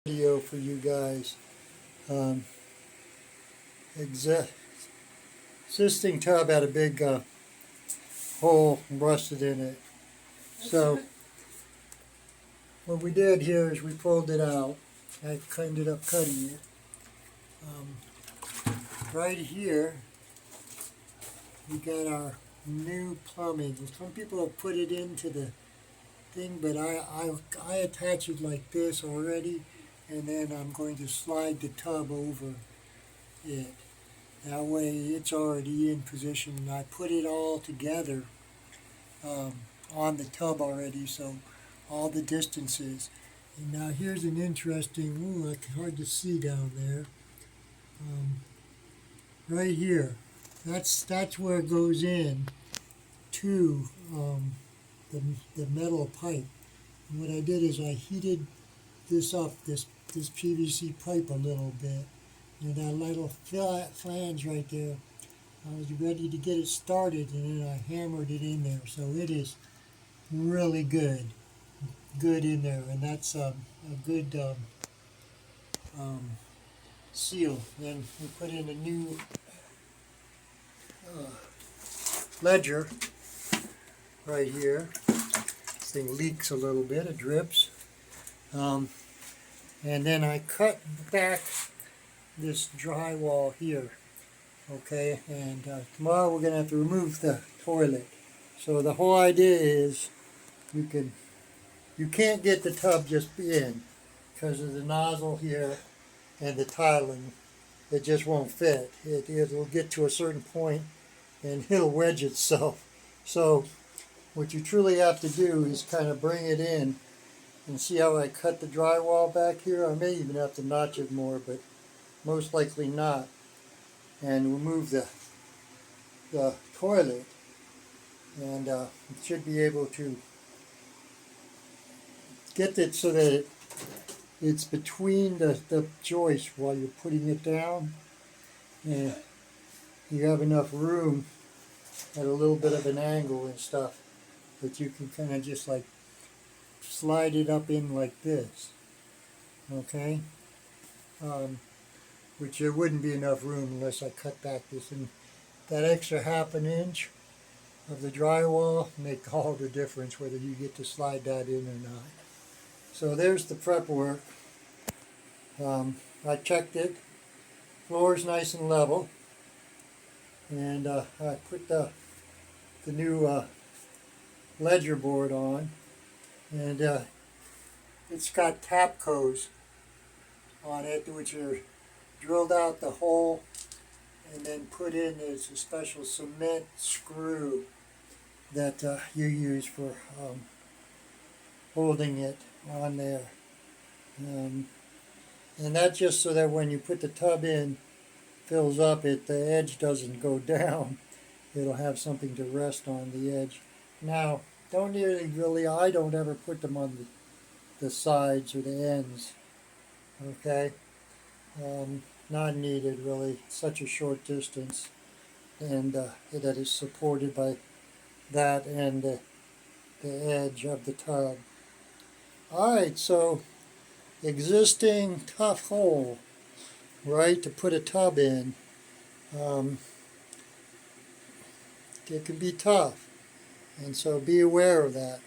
Video for you guys. Um, existing tub had a big hole rusted in it. So what we did here is we pulled it out. I ended up cutting it. Right here we got our new plumbing. Some people have put it into the thing, but I attach it like this already, and then I'm going to slide the tub over it. That way it's already in position. And I put it all together on the tub already, so all the distances. And now here's an interesting, it's hard to see down there. Right here, that's where it goes in to the metal pipe. And what I did is I heated this up, this PVC pipe a little bit. And that little flange right there, I was ready to get it started, and then I hammered it in there. So it is really good in there, and that's a good seal. Then we put in a new ledger right here. This thing leaks a little bit, it drips. And then I cut back this drywall here. Okay, and tomorrow we're going to have to remove the toilet. So the whole idea is you can't get the tub just in because of the nozzle here and the tiling. It just won't fit. It'll get to a certain point and it'll wedge itself. So what you truly have to do is kind of bring it in, and see how I cut the drywall back here. I may even have to notch it more, but most likely not. And remove the toilet, and it should be able to get it so that it's between the joists while you're putting it down, and you have enough room at a little bit of an angle and stuff that you can kind of just like slide it up in like this. Okay, which there wouldn't be enough room unless I cut back this, and that extra ½ inch of the drywall make all the difference whether you get to slide that in or not. So there's the prep work. I checked it. Floor's nice and level, and I put the new ledger board on, and it's got Tapcos on it, which are drilled out the hole and then put in as a special cement screw that you use for holding it on there. And that's just so that when you put the tub in, fills up, the edge doesn't go down. It'll have something to rest on the edge. Now, I don't ever put them on the sides or the ends. Okay? Not needed really, such a short distance, and that is supported by that and the edge of the tub. Alright, so existing tough hole, right, to put a tub in. It can be tough, and so be aware of that.